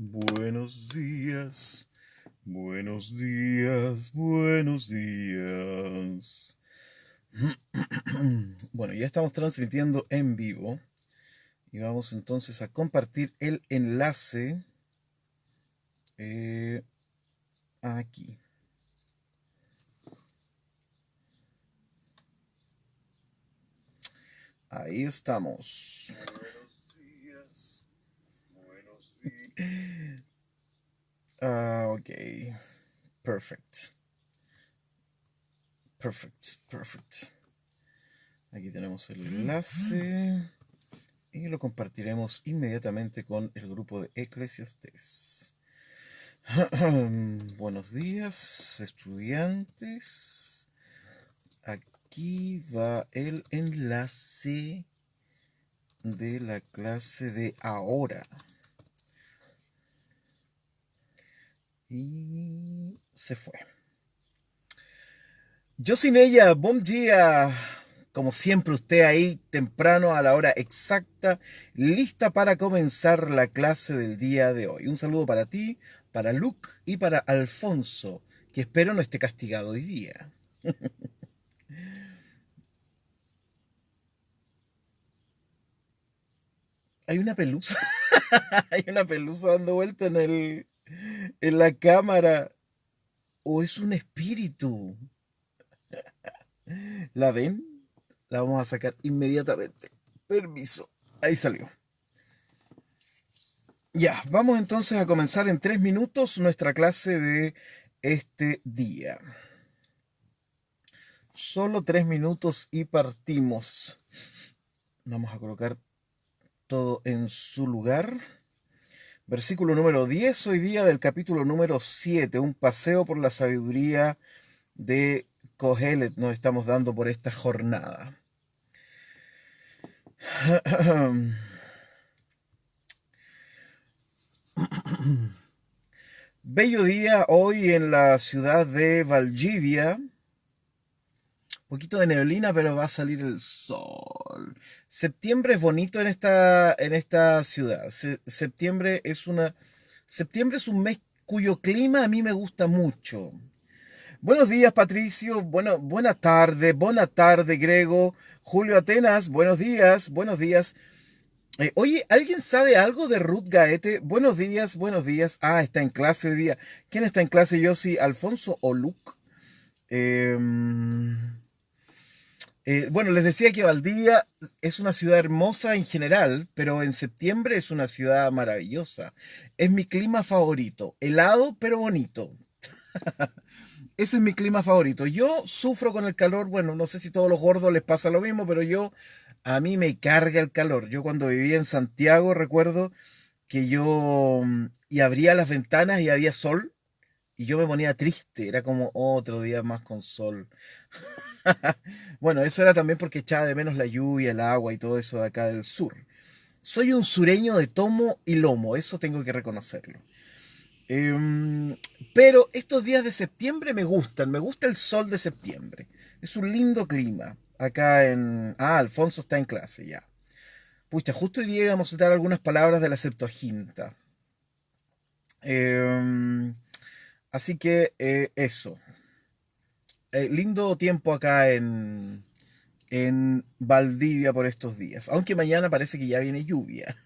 Buenos días, buenos días, buenos días. Bueno, ya estamos transmitiendo en vivo y vamos entonces a compartir el enlace eh, aquí. Ahí estamos. Buenos días, buenos días. Ok, perfect, perfect, perfect. Aquí tenemos el enlace. Y lo compartiremos inmediatamente con el grupo de Eclesiastés. Buenos días, estudiantes. Aquí va el enlace de la clase de ahora. Y se fue. Yo sin ella, buen día. Como siempre, usted ahí temprano a la hora exacta, lista para comenzar la clase del día de hoy. Un saludo para ti, para Luke y para Alfonso, que espero no esté castigado hoy día. Hay una pelusa, hay una pelusa dando vuelta en la cámara. ¿O es un espíritu? ¿La ven? La vamos a sacar inmediatamente. Permiso. Ahí salió. Ya, vamos entonces a comenzar en 3 minutos nuestra clase de este día. Solo 3 minutos y partimos. Vamos a colocar todo en su lugar. Versículo número 10 hoy día del capítulo número 7, un paseo por la sabiduría de Kohelet nos estamos dando por esta jornada. Bello día hoy en la ciudad de Valdivia. Poquito de neblina, pero va a salir el sol. Septiembre es bonito en esta ciudad. Septiembre es un mes cuyo clima a mí me gusta mucho. Buenos días, Patricio. Buena tarde, Grego. Julio Atenas, buenos días, buenos días. Oye, ¿alguien sabe algo de Ruth Gaete? Buenos días, buenos días. Ah, está en clase hoy día. ¿Quién está en clase, Yossi? ¿Alfonso o Luke? Bueno, les decía que Valdivia es una ciudad hermosa en general, pero en septiembre es una ciudad maravillosa. Es mi clima favorito, helado pero bonito. Ese es mi clima favorito. Yo sufro con el calor, bueno, no sé si a todos los gordos les pasa lo mismo, pero a mí me carga el calor. Yo cuando vivía en Santiago recuerdo que y abría las ventanas y había sol y yo me ponía triste, era como otro día más con sol. Bueno, eso era también porque echaba de menos la lluvia, el agua y todo eso de acá del sur. Soy un sureño de tomo y lomo, eso tengo que reconocerlo. Pero estos días de septiembre me gustan, me gusta el sol de septiembre. Es un lindo clima. Acá en... Ah, Alfonso está en clase ya. Pucha, justo hoy día íbamos a citar algunas palabras de la Septuaginta. Em, Así que eso. Lindo tiempo acá en Valdivia por estos días. Aunque mañana parece que ya viene lluvia.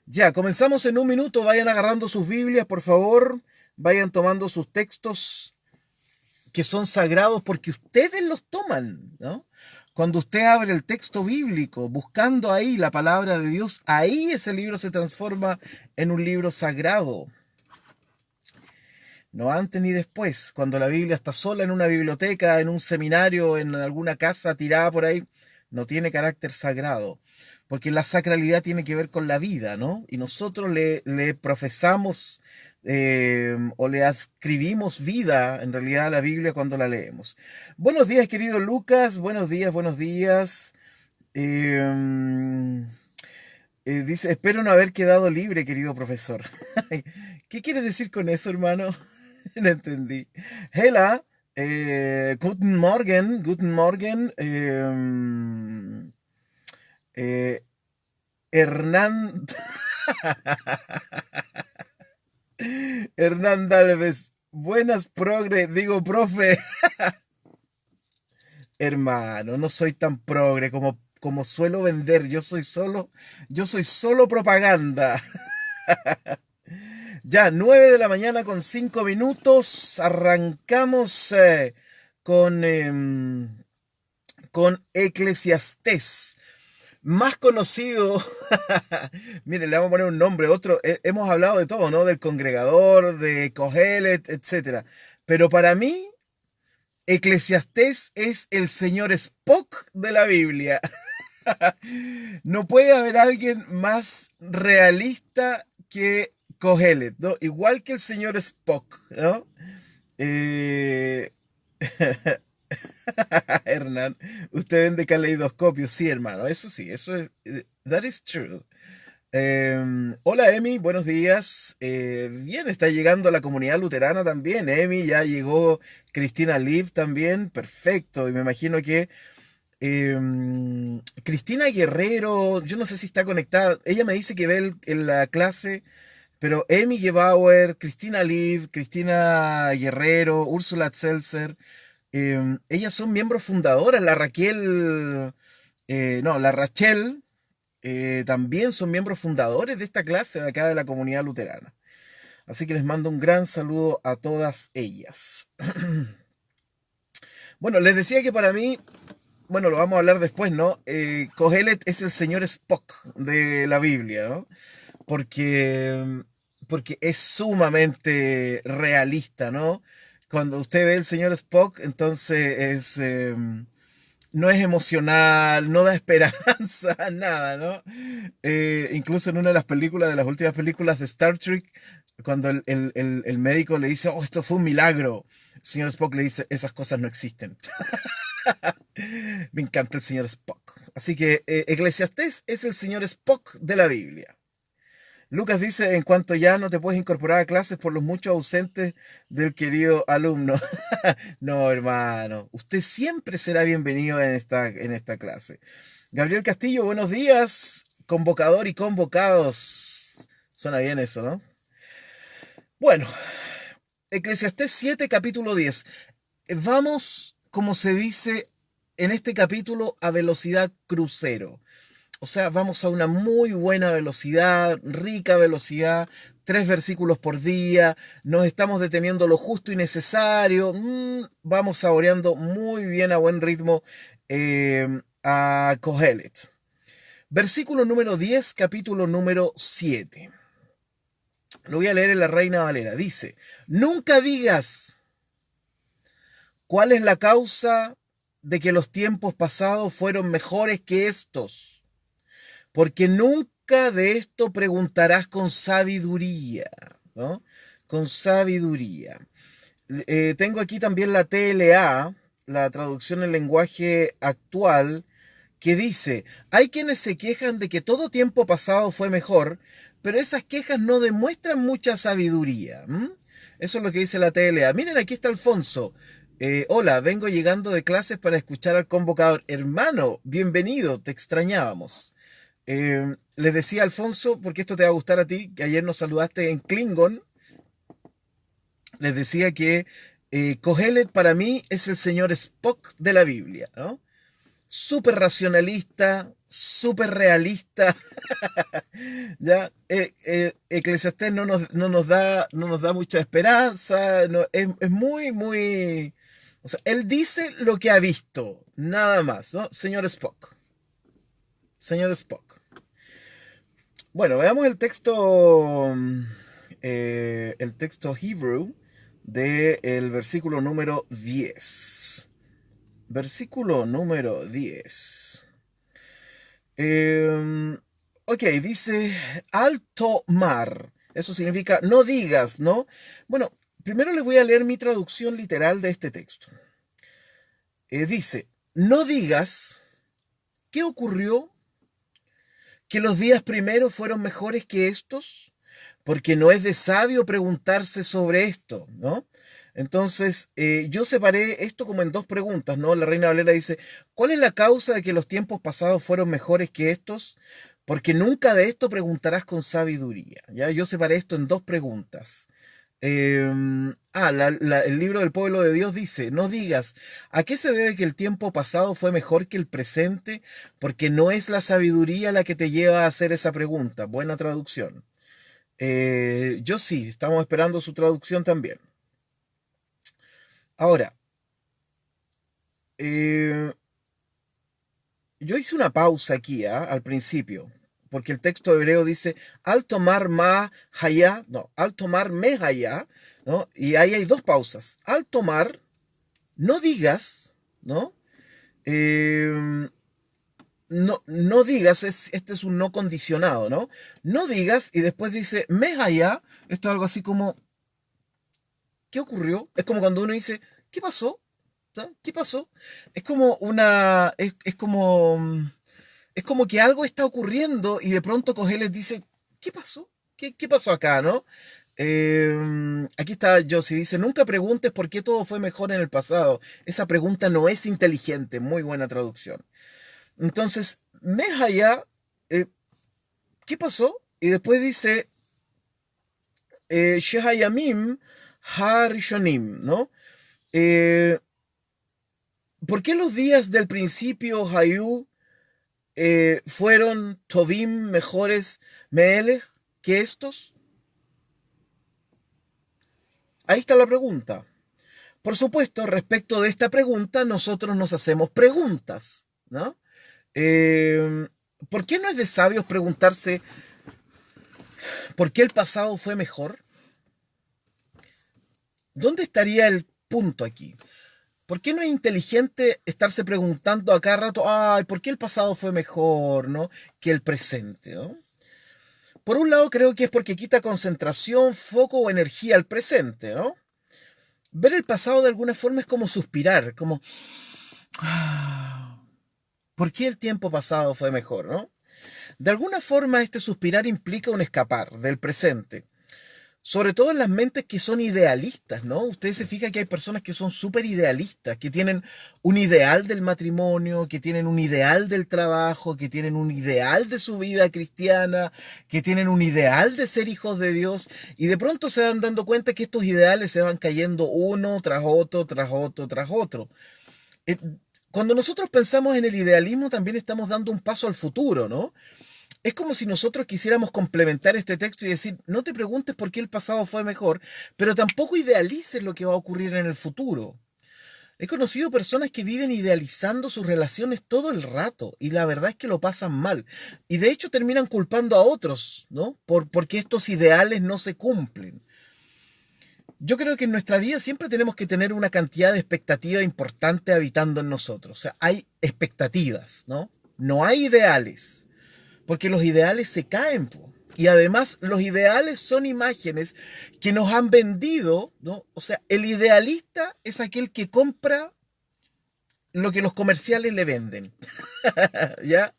Ya, comenzamos en 1 minuto. Vayan agarrando sus Biblias, por favor. Vayan tomando sus textos que son sagrados porque ustedes los toman, ¿no? Cuando usted abre el texto bíblico, buscando ahí la palabra de Dios, ahí ese libro se transforma en un libro sagrado. No antes ni después, cuando la Biblia está sola en una biblioteca, en un seminario, en alguna casa tirada por ahí, no tiene carácter sagrado, porque la sacralidad tiene que ver con la vida, ¿no? Y nosotros le profesamos o le adscribimos vida en realidad a la Biblia cuando la leemos. Buenos días, querido Lucas, buenos días, buenos días. Eh, Dice, espero no haber quedado libre, querido profesor. ¿Qué quieres decir con eso, hermano? No entendí. Hela, guten Morgen, guten Morgen. Eh, Hernán, Hernán Dalves, buenas digo profe. Hermano, no soy tan progre como suelo vender, yo soy solo propaganda. Ya, 9 de la mañana con 5 minutos, arrancamos con Eclesiastés, más conocido, miren, le vamos a poner un nombre, otro, hemos hablado de todo, ¿no? Del congregador, de Cogelet, etcétera. Pero para mí, Eclesiastés es el señor Spock de la Biblia. No puede haber alguien más realista que Cogelet, ¿no? Igual que el señor Spock, ¿no? Eh, Hernán, usted vende caleidoscopios, sí, hermano, eso sí, eso es, that is true. Hola, Emi, buenos días. Bien, está llegando la comunidad luterana también, Emi, ya llegó Cristina Liv también, perfecto, y me imagino que Cristina Guerrero, yo no sé si está conectada, ella me dice que ve en la clase, pero Emi Gebauer, Cristina Liv, Cristina Guerrero, Úrsula Zelser, ellas son miembros fundadoras, la Raquel, no, la Rachel, también son miembros fundadores de esta clase de acá de la comunidad luterana. Así que les mando un gran saludo a todas ellas. Bueno, les decía que para mí, bueno, lo vamos a hablar después, ¿no? Kohelet es el señor Spock de la Biblia, ¿no? Porque, porque es sumamente realista, ¿no? Cuando usted ve el señor Spock, entonces no es emocional, no da esperanza, nada, ¿no? Incluso en una de las películas, de las últimas películas de Star Trek, cuando el médico le dice, oh, esto fue un milagro, el señor Spock le dice, esas cosas no existen. Me encanta el señor Spock. Así que Eclesiastés es el señor Spock de la Biblia. Lucas dice, en cuanto ya no te puedes incorporar a clases por los muchos ausentes del querido alumno. No, hermano, usted siempre será bienvenido en esta clase. Gabriel Castillo, buenos días. Convocador y convocados. Suena bien eso, ¿no? Bueno, Eclesiastés 7, capítulo 10. Vamos, como se dice en este capítulo, a velocidad crucero. O sea, vamos a una muy buena velocidad, rica velocidad, 3 versículos por día, nos estamos deteniendo lo justo y necesario, vamos saboreando muy bien a buen ritmo a Kohelet. Versículo número 10, capítulo número 7. Lo voy a leer en la Reina Valera. Dice, nunca digas cuál es la causa de que los tiempos pasados fueron mejores que estos, porque nunca de esto preguntarás con sabiduría, ¿no? Con sabiduría. Tengo aquí también la TLA, la traducción en lenguaje actual, que dice, hay quienes se quejan de que todo tiempo pasado fue mejor, pero esas quejas no demuestran mucha sabiduría. Eso es lo que dice la TLA. Miren, aquí está Alfonso. Hola, vengo llegando de clases para escuchar al convocador. Hermano, bienvenido, te extrañábamos. Les decía Alfonso, porque esto te va a gustar a ti, que ayer nos saludaste en Klingon, les decía que Kohelet para mí es el señor Spock de la Biblia, ¿no? Súper racionalista, súper realista, ¿ya? Eclesiastés no nos da mucha esperanza, es muy, muy... O sea, él dice lo que ha visto, nada más, ¿no? Señor Spock. Señor Spock. Bueno, veamos el texto Hebrew del versículo número 10. Versículo número 10. Ok, dice alto mar. Eso significa no digas, ¿no? Bueno, primero les voy a leer mi traducción literal de este texto. Dice, no digas qué ocurrió, que los días primeros fueron mejores que estos, porque no es de sabio preguntarse sobre esto, ¿no? Entonces, yo separé esto como en dos preguntas, ¿no? La Reina Valera dice, ¿cuál es la causa de que los tiempos pasados fueron mejores que estos? porque nunca de esto preguntarás con sabiduría. ¿Ya? Yo separé esto en dos preguntas. El libro del pueblo de Dios dice, no digas, ¿a qué se debe que el tiempo pasado fue mejor que el presente? Porque no es la sabiduría la que te lleva a hacer esa pregunta. Buena traducción. Yo sí, estamos esperando su traducción también. Ahora, eh, yo hice una pausa aquí, al principio, porque el texto hebreo dice, al tomar ma hayá, no, al tomar me hayá, ¿no? Y ahí hay dos pausas. Al tomar, no digas, ¿no? Eh, no digas, este es un no condicionado, ¿no? No digas y después dice me hayá, esto es algo así como, ¿qué ocurrió? Es como cuando uno dice, ¿qué pasó? ¿Ah? ¿Qué pasó? Es como una, es como que algo está ocurriendo y de pronto Cogeles dice, ¿qué pasó? ¿Qué pasó acá, no? Aquí está Josie, dice, nunca preguntes por qué todo fue mejor en el pasado. Esa pregunta no es inteligente, muy buena traducción. Entonces, Mejaya, eh, ¿qué pasó? Y después dice, Shehayamim Harishonim, ¿no? Eh, ¿Por qué los días del principio, Hayu, fueron Tobim mejores Meelech que estos? Ahí está la pregunta. Por supuesto, respecto de esta pregunta, nosotros nos hacemos preguntas, ¿no? Eh, ¿Por qué no es de sabios preguntarse por qué el pasado fue mejor? ¿Dónde estaría el punto aquí? ¿Por qué no es inteligente estarse preguntando a cada rato, ay, ¿por qué el pasado fue mejor, ¿no? Que el presente, ¿no? Por un lado, creo que es porque quita concentración, foco o energía al presente, ¿no? Ver el pasado de alguna forma es como suspirar, como, "Ah, ¿por qué el tiempo pasado fue mejor, no?" De alguna forma, este suspirar implica un escapar del presente, sobre todo en las mentes que son idealistas, ¿no? Ustedes se fijan que hay personas que son súper idealistas, que tienen un ideal del matrimonio, que tienen un ideal del trabajo, que tienen un ideal de su vida cristiana, que tienen un ideal de ser hijos de Dios, y de pronto se van dando cuenta que estos ideales se van cayendo uno tras otro, tras otro, tras otro. Eh, Cuando nosotros pensamos en el idealismo, también estamos dando un paso al futuro, ¿no? Es como si nosotros quisiéramos complementar este texto y decir, no te preguntes por qué el pasado fue mejor, pero tampoco idealices lo que va a ocurrir en el futuro. He conocido personas que viven idealizando sus relaciones todo el rato y la verdad es que lo pasan mal. Y de hecho terminan culpando a otros, ¿no? Porque estos ideales no se cumplen. Yo creo que en nuestra vida siempre tenemos que tener una cantidad de expectativa importante habitando en nosotros. O sea, hay expectativas, ¿no? No hay ideales. Porque los ideales se caen, po. Y además los ideales son imágenes que nos han vendido, ¿no? O sea, el idealista es aquel que compra lo que los comerciales le venden, ¿ya?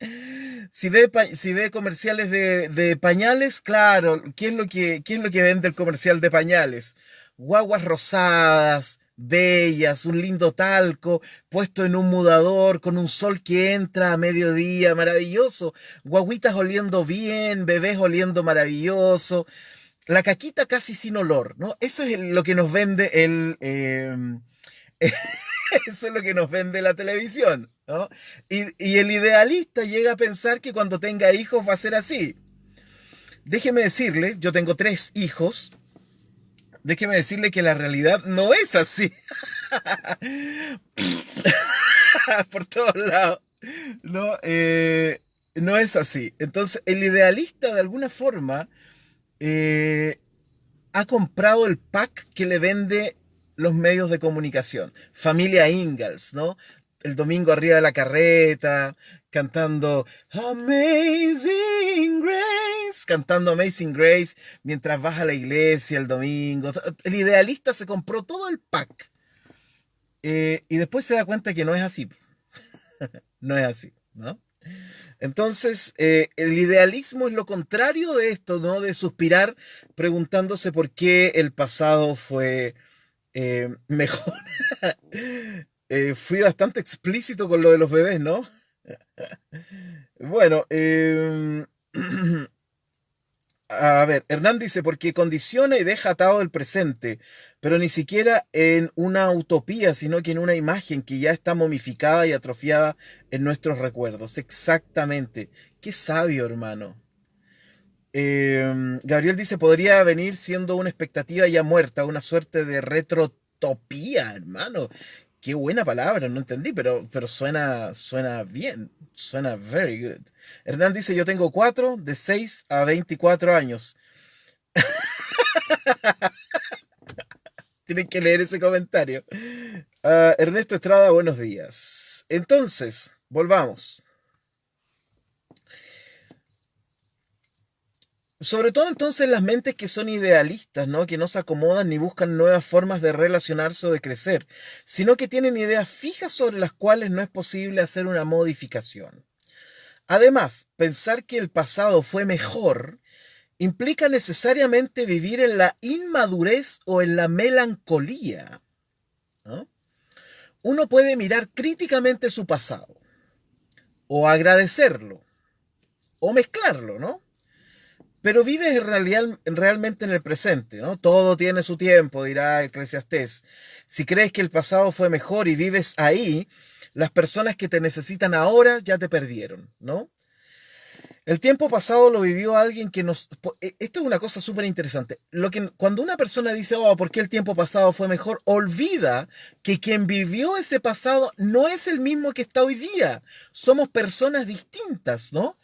Si ve comerciales de pañales, claro, qué es lo que vende el comercial de pañales? Guaguas rosadas, bellas, un lindo talco, puesto en un mudador, con un sol que entra a mediodía, maravilloso. Guaguitas oliendo bien, bebés oliendo maravilloso. La caquita casi sin olor, ¿no? Eso es lo que nos vende eso es lo que nos vende la televisión, ¿no? Y el idealista llega a pensar que cuando tenga hijos va a ser así. Déjeme decirle, yo tengo tres hijos, déjeme decirle que la realidad no es así. Por todos lados. No, no es así. Entonces, el idealista de alguna forma eh, ha comprado el pack que le vende los medios de comunicación. Familia Ingalls, ¿no? El domingo arriba de la carreta, cantando Amazing Grace, cantando Amazing Grace mientras vas a la iglesia el domingo. El idealista se compró todo el pack y después se da cuenta que no es así. No es así, ¿no? Entonces, el idealismo es lo contrario de esto, ¿no? De suspirar preguntándose por qué el pasado fue mejor. Fui bastante explícito con lo de los bebés, ¿no? Bueno, A ver, Hernán dice, porque condiciona y deja atado el presente, pero ni siquiera en una utopía, sino que en una imagen que ya está momificada y atrofiada en nuestros recuerdos. Exactamente. Qué sabio, hermano. Gabriel dice, podría venir siendo una expectativa ya muerta, una suerte de retrotopía, hermano. Qué buena palabra, no entendí, pero suena bien, suena very good. Hernán dice, yo tengo cuatro, de 6 a 24 años. Tienen que leer ese comentario. Ernesto Estrada, buenos días. Entonces, volvamos. Sobre todo entonces las mentes que son idealistas, ¿no? Que no se acomodan ni buscan nuevas formas de relacionarse o de crecer, sino que tienen ideas fijas sobre las cuales no es posible hacer una modificación. Además, pensar que el pasado fue mejor implica necesariamente vivir en la inmadurez o en la melancolía, ¿no? Uno puede mirar críticamente su pasado, o agradecerlo, o mezclarlo, ¿no? Pero vives realmente en el presente, ¿no? Todo tiene su tiempo, dirá Eclesiastés. Si crees que el pasado fue mejor y vives ahí, las personas que te necesitan ahora ya te perdieron, ¿no? El tiempo pasado lo vivió alguien que nos... Esto es una cosa súper interesante. Cuando una persona dice, oh, ¿por qué el tiempo pasado fue mejor? Olvida que quien vivió ese pasado no es el mismo que está hoy día. Somos personas distintas, ¿no?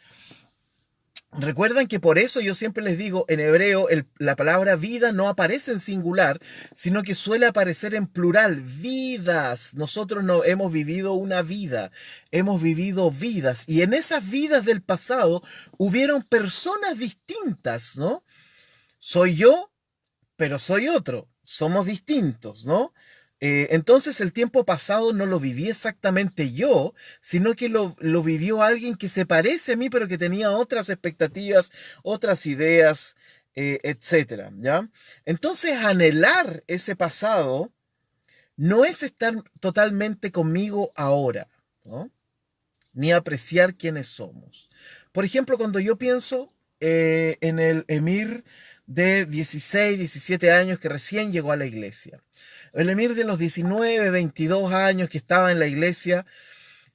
Recuerdan que por eso yo siempre les digo, en hebreo la palabra vida no aparece en singular, sino que suele aparecer en plural, vidas. Nosotros no hemos vivido una vida, hemos vivido vidas. Y en esas vidas del pasado hubieron personas distintas, ¿no? Soy yo, pero soy otro. Somos distintos, ¿no? Entonces el tiempo pasado no lo viví exactamente yo, sino que lo vivió alguien que se parece a mí, pero que tenía otras expectativas, otras ideas, etcétera, ¿ya? Entonces anhelar ese pasado no es estar totalmente conmigo ahora, ¿no? Ni apreciar quiénes somos. Por ejemplo, cuando yo pienso en el emir de 16, 17 años que recién llegó a la iglesia, el emir de los 19, 22 años que estaba en la iglesia,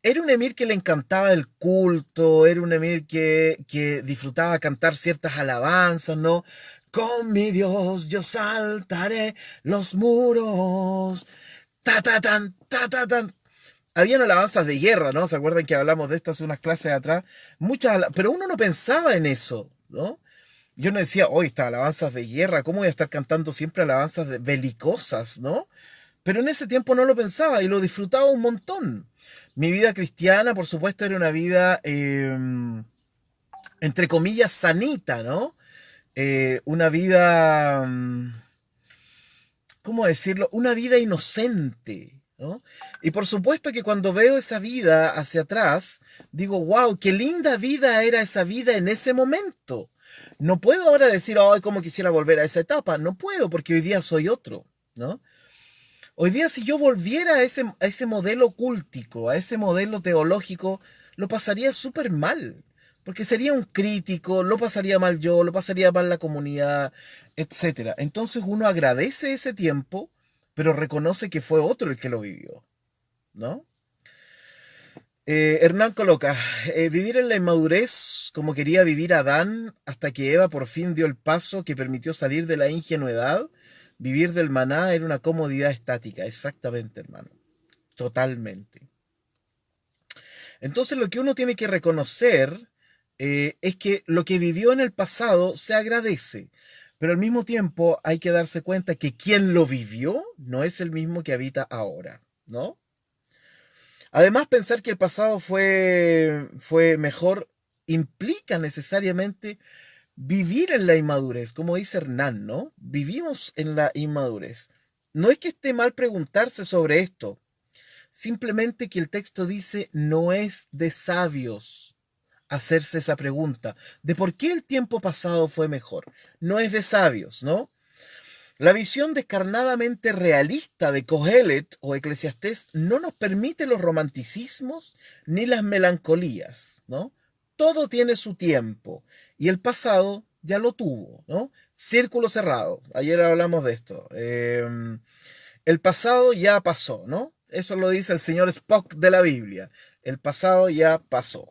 era un emir que le encantaba el culto, era un emir que disfrutaba cantar ciertas alabanzas, ¿no? Con mi Dios yo saltaré los muros, ta ta tan, ta ta tan. Habían alabanzas de guerra, ¿no? ¿Se acuerdan que hablamos de esto hace unas clases atrás? Pero uno no pensaba en eso, ¿no? Yo no decía, hoy estas alabanzas de guerra, ¿cómo voy a estar cantando siempre alabanzas belicosas, ¿no? Pero en ese tiempo no lo pensaba y lo disfrutaba un montón. Mi vida cristiana, por supuesto, era una vida, entre comillas, sanita, ¿no? Una vida, ¿cómo decirlo? Una vida inocente, ¿no? Y por supuesto que cuando veo esa vida hacia atrás, digo, wow, qué linda vida era esa vida en ese momento. No puedo ahora decir, ay, cómo quisiera volver a esa etapa. No puedo porque hoy día soy otro, ¿no? Hoy día si yo volviera a ese modelo cultico, a ese modelo teológico, lo pasaría súper mal. Porque sería un crítico, lo pasaría mal yo, lo pasaría mal la comunidad, etcétera. Entonces uno agradece ese tiempo, pero reconoce que fue otro el que lo vivió, ¿no? Hernán coloca, vivir en la inmadurez como quería vivir Adán hasta que Eva por fin dio el paso que permitió salir de la ingenuidad. Vivir del maná era una comodidad estática, exactamente, hermano, totalmente. Entonces lo que uno tiene que reconocer es que lo que vivió en el pasado se agradece, pero al mismo tiempo hay que darse cuenta que quien lo vivió no es el mismo que habita ahora, ¿no? Además, pensar que el pasado fue mejor implica necesariamente vivir en la inmadurez, como dice Hernán, ¿no? Vivimos en la inmadurez. No es que esté mal preguntarse sobre esto, simplemente que el texto dice no es de sabios hacerse esa pregunta de por qué el tiempo pasado fue mejor. No es de sabios, ¿no? La visión descarnadamente realista de Cogelet o Eclesiastés no nos permite los romanticismos ni las melancolías, ¿no? todo tiene su tiempo y el pasado ya lo tuvo, ¿no? Círculo cerrado. Ayer hablamos de esto. El pasado ya pasó, ¿no? Eso lo dice el señor Spock de la Biblia. El pasado ya pasó.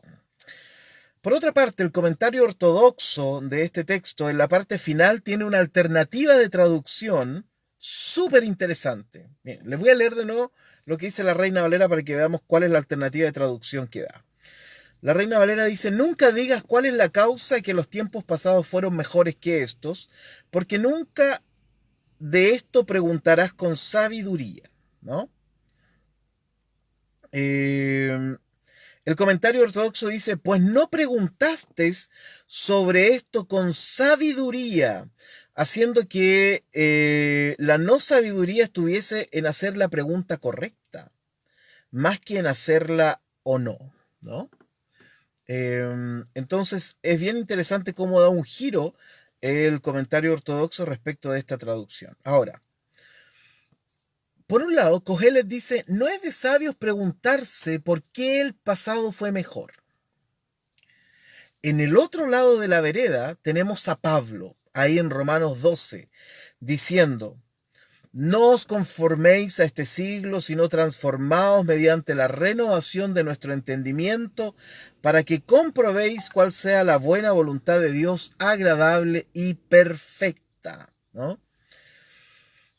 Por otra parte, el comentario ortodoxo de este texto en la parte final tiene una alternativa de traducción súper interesante. Bien, les voy a leer de nuevo lo que dice la Reina Valera para que veamos cuál es la alternativa de traducción que da. La Reina Valera dice: nunca digas cuál es la causa de que los tiempos pasados fueron mejores que estos, porque nunca de esto preguntarás con sabiduría, ¿no? El comentario ortodoxo dice: pues no preguntaste sobre esto con sabiduría, haciendo que la no sabiduría estuviese en hacer la pregunta correcta, más que en hacerla o no, ¿no? Entonces es bien interesante cómo da un giro el comentario ortodoxo respecto de esta traducción. Ahora, por un lado, Cogelet dice: no es de sabios preguntarse por qué el pasado fue mejor. En el otro lado de la vereda tenemos a Pablo, ahí en Romanos 12, diciendo: no os conforméis a este siglo, sino transformaos mediante la renovación de nuestro entendimiento, para que comprobéis cuál sea la buena voluntad de Dios, agradable y perfecta, ¿no?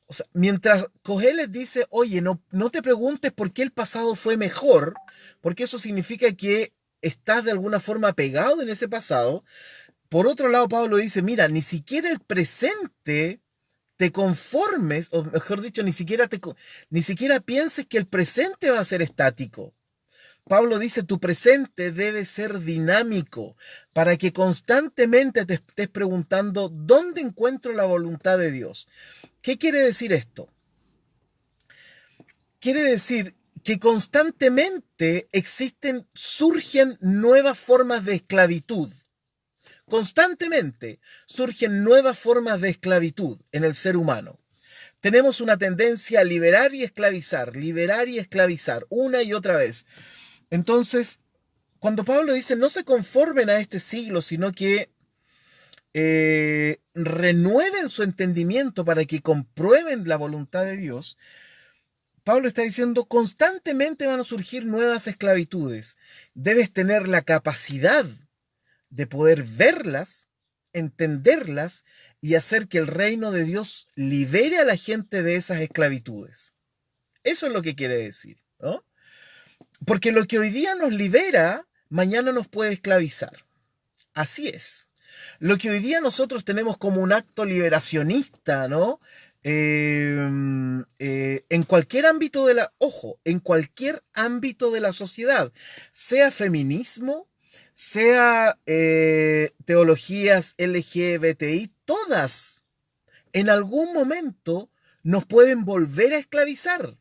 O sea, mientras Cogelet dice: oye, no te preguntes por qué el pasado fue mejor, porque eso significa que estás de alguna forma pegado en ese pasado. Por otro lado, Pablo dice: mira, ni siquiera el presente te conformes, o mejor dicho, ni siquiera pienses que el presente va a ser estático. Pablo dice: tu presente debe ser dinámico, para que constantemente te estés preguntando: ¿dónde encuentro la voluntad de Dios? ¿Qué quiere decir esto? Quiere decir que constantemente surgen nuevas formas de esclavitud. Constantemente surgen nuevas formas de esclavitud en el ser humano. Tenemos una tendencia a liberar y esclavizar, una y otra vez. Entonces, cuando Pablo dice: no se conformen a este siglo, sino que renueven su entendimiento para que comprueben la voluntad de Dios, Pablo está diciendo: constantemente van a surgir nuevas esclavitudes. Debes tener la capacidad de poder verlas, entenderlas y hacer que el reino de Dios libere a la gente de esas esclavitudes. Eso es lo que quiere decir, ¿no? Porque lo que hoy día nos libera, mañana nos puede esclavizar. Así es. Lo que hoy día nosotros tenemos como un acto liberacionista, ¿no? En cualquier ámbito en cualquier ámbito de la sociedad, sea feminismo, sea teologías LGBTI, todas en algún momento nos pueden volver a esclavizar.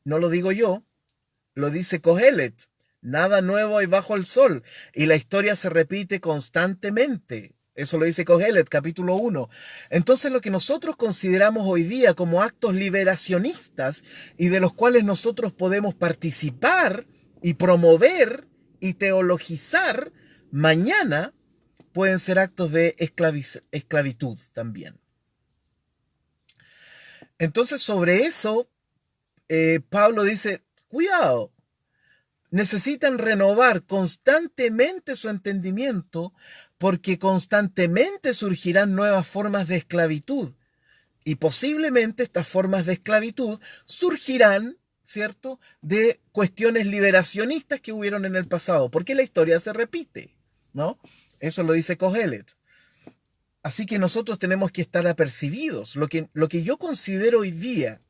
No lo digo yo, lo dice Cogelet. Nada nuevo hay bajo el sol. Y la historia se repite constantemente. Eso lo dice Cogelet, capítulo 1. Entonces, lo que nosotros consideramos hoy día como actos liberacionistas y de los cuales nosotros podemos participar y promover y teologizar, mañana pueden ser actos de esclavitud también. Entonces, sobre eso, Pablo dice: cuidado. Necesitan renovar constantemente su entendimiento, porque constantemente surgirán nuevas formas de esclavitud. Y posiblemente estas formas de esclavitud surgirán, ¿cierto?, de cuestiones liberacionistas que hubieron en el pasado, porque la historia se repite, ¿no? Eso lo dice Cogelet. Así que nosotros tenemos que estar apercibidos. Lo que yo considero hoy día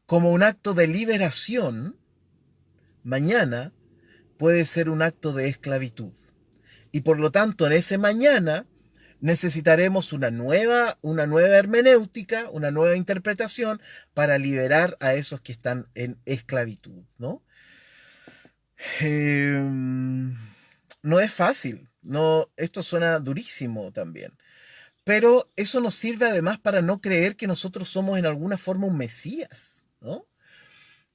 como un acto de liberación, mañana puede ser un acto de esclavitud. Y por lo tanto, en ese mañana necesitaremos una nueva hermenéutica, una nueva interpretación para liberar a esos que están en esclavitud, ¿no? No es fácil, no, esto suena durísimo también, pero eso nos sirve además para no creer que nosotros somos en alguna forma un mesías, ¿no?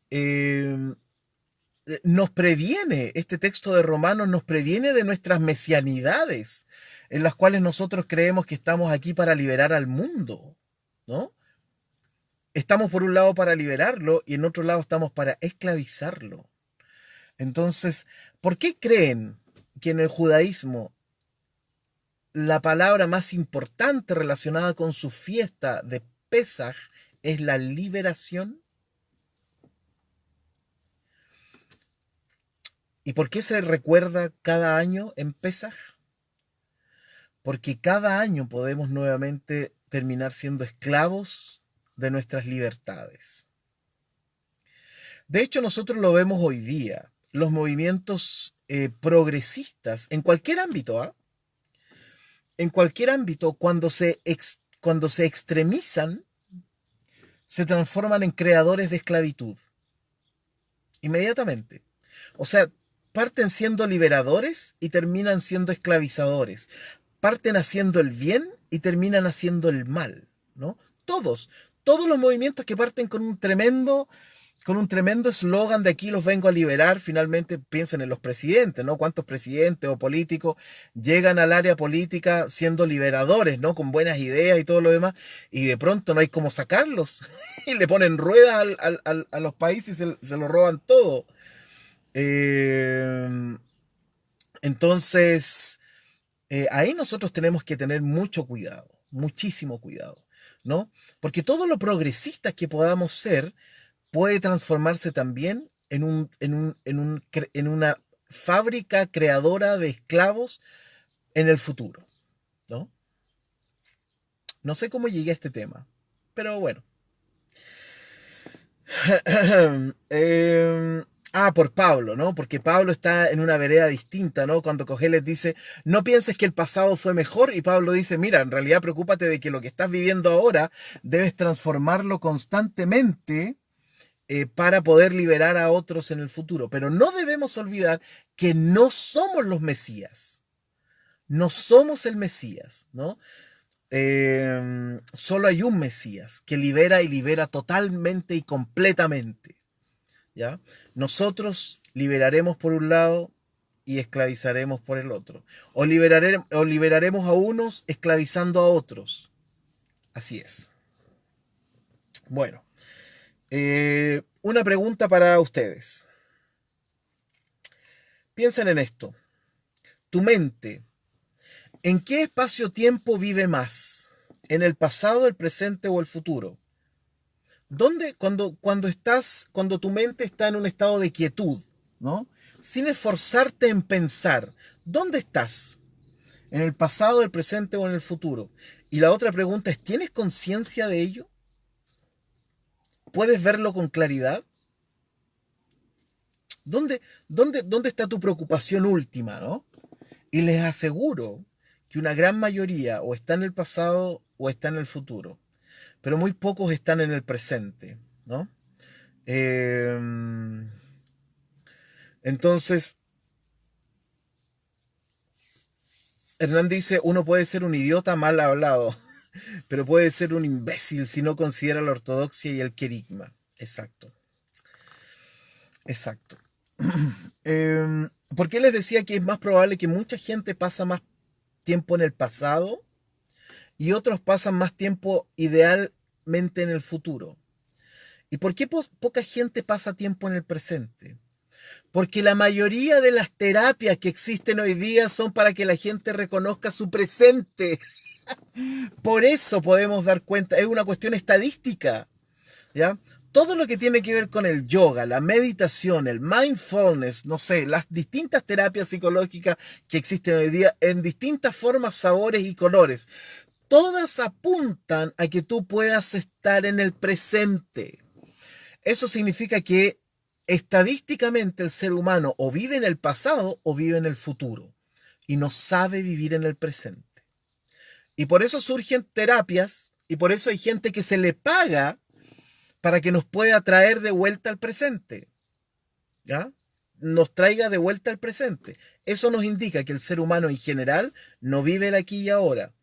Eh, nos previene, este texto de Romanos nos previene de nuestras mesianidades, en las cuales nosotros creemos que estamos aquí para liberar al mundo, ¿no? Estamos por un lado para liberarlo y en otro lado estamos para esclavizarlo. Entonces, ¿por qué creen que en el judaísmo la palabra más importante relacionada con su fiesta de Pesaj es la liberación? ¿Y por qué se recuerda cada año en Pesaj? Porque cada año podemos nuevamente terminar siendo esclavos de nuestras libertades. De hecho, nosotros lo vemos hoy día. Los movimientos progresistas, en cualquier ámbito, ¿ah? En cualquier ámbito, cuando se extremizan, se transforman en creadores de esclavitud. Inmediatamente. O sea, parten siendo liberadores y terminan siendo esclavizadores. Parten haciendo el bien y terminan haciendo el mal, ¿no? Todos los movimientos que parten con un tremendo eslogan de aquí los vengo a liberar, finalmente piensen en los presidentes, ¿no? ¿Cuántos presidentes o políticos llegan al área política siendo liberadores, ¿no? Con buenas ideas y todo lo demás, y de pronto no hay cómo sacarlos, y le ponen ruedas a los países y se lo roban todo. Eh, entonces, ahí nosotros tenemos que tener mucho cuidado, muchísimo cuidado, ¿no? Porque todo lo progresistas que podamos ser puede transformarse también en una fábrica creadora de esclavos en el futuro, ¿no? No sé cómo llegué a este tema, pero bueno. Por Pablo, ¿no? Porque Pablo está en una vereda distinta, ¿no? Cuando Cogeles dice, no pienses que el pasado fue mejor, y Pablo dice, mira, en realidad preocúpate de que lo que estás viviendo ahora debes transformarlo constantemente para poder liberar a otros en el futuro. Pero no debemos olvidar que no somos los Mesías, no somos el Mesías, ¿no? Solo hay un Mesías que libera y libera totalmente y completamente. ¿Ya? Nosotros liberaremos por un lado y esclavizaremos por el otro. O liberaremos a unos esclavizando a otros. Así es. Bueno, una pregunta para ustedes. Piensen en esto. Tu mente, ¿en qué espacio-tiempo vive más? ¿En el pasado, el presente o el futuro? ¿Dónde, cuando tu mente está en un estado de quietud, ¿no? Sin esforzarte en pensar, ¿dónde estás? ¿En el pasado, el presente o en el futuro? Y la otra pregunta es, ¿tienes conciencia de ello? ¿Puedes verlo con claridad? ¿Dónde está tu preocupación última, ¿no? Y les aseguro que una gran mayoría o está en el pasado o está en el futuro, pero muy pocos están en el presente, ¿no? Eh, entonces, Hernán dice, uno puede ser un idiota mal hablado, pero puede ser un imbécil si no considera la ortodoxia y el querigma. Exacto, exacto. ¿Por qué les decía que es más probable que mucha gente pasa más tiempo en el pasado y otros pasan más tiempo idealmente en el futuro? ¿Y por qué poca gente pasa tiempo en el presente? Porque la mayoría de las terapias que existen hoy día son para que la gente reconozca su presente. Por eso podemos dar cuenta, es una cuestión estadística, ¿ya? Todo lo que tiene que ver con el yoga, la meditación, el mindfulness, no sé, las distintas terapias psicológicas que existen hoy día en distintas formas, sabores y colores, todas apuntan a que tú puedas estar en el presente. Eso significa que estadísticamente el ser humano o vive en el pasado o vive en el futuro y no sabe vivir en el presente. Y por eso surgen terapias y por eso hay gente que se le paga para que nos pueda traer de vuelta al presente. ¿Ya? Nos traiga de vuelta al presente. Eso nos indica que el ser humano en general no vive el aquí y ahora.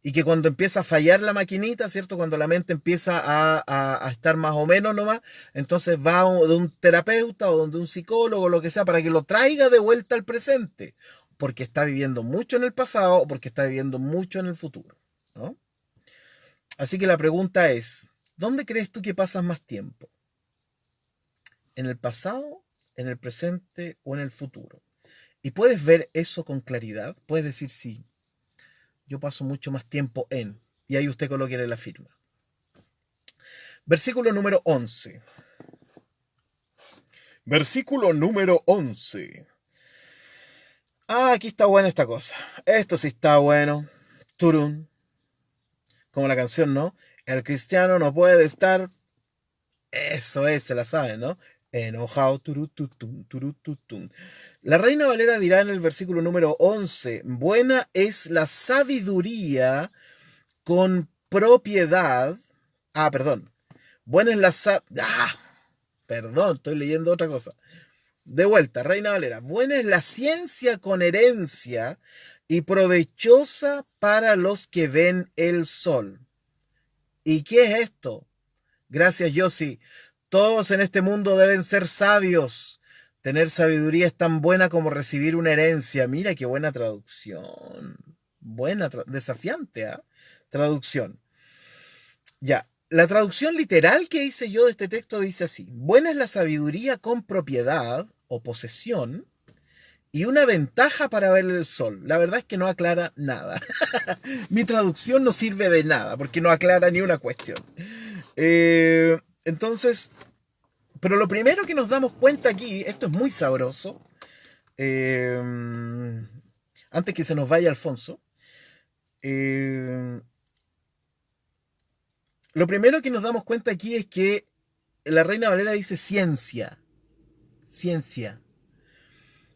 Y que cuando empieza a fallar la maquinita, ¿cierto? Cuando la mente empieza a estar más o menos nomás, entonces va de un terapeuta o donde un psicólogo o lo que sea para que lo traiga de vuelta al presente, porque está viviendo mucho en el pasado o porque está viviendo mucho en el futuro, ¿no? Así que la pregunta es, ¿dónde crees tú que pasas más tiempo? ¿En el pasado, en el presente o en el futuro? Y puedes ver eso con claridad, puedes decir sí, yo paso mucho más tiempo en, y ahí usted coloque la firma. Versículo número 11. Versículo número 11. Ah, aquí está buena esta cosa. Esto sí está bueno. Turun. Como la canción, ¿no? El cristiano no puede estar. Eso es, se la saben, ¿no? Enojado. Turututun, turututun. La Reina Valera dirá en el versículo número 11. Buena es la sabiduría con propiedad. Ah, perdón. Buena es la perdón, estoy leyendo otra cosa. De vuelta, Reina Valera. Buena es la ciencia con herencia y provechosa para los que ven el sol. ¿Y qué es esto? Gracias, Yossi. Todos en este mundo deben ser sabios. Tener sabiduría es tan buena como recibir una herencia. Mira qué buena traducción. Buena, desafiante, ¿ah? Traducción. Ya, la traducción literal que hice yo de este texto dice así: buena es la sabiduría con propiedad o posesión y una ventaja para ver el sol. La verdad es que no aclara nada. Mi traducción no sirve de nada porque no aclara ni una cuestión. Entonces, pero lo primero que nos damos cuenta aquí, esto es muy sabroso, eh, antes que se nos vaya Alfonso, eh, lo primero que nos damos cuenta aquí es que la Reina Valera dice ciencia. Ciencia.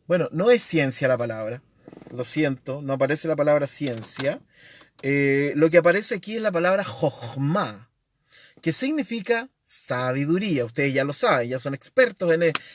Bueno, no es ciencia la palabra. Lo siento, no aparece la palabra ciencia. Lo que aparece aquí es la palabra jochma, que significa sabiduría. Ustedes ya lo saben, ya son expertos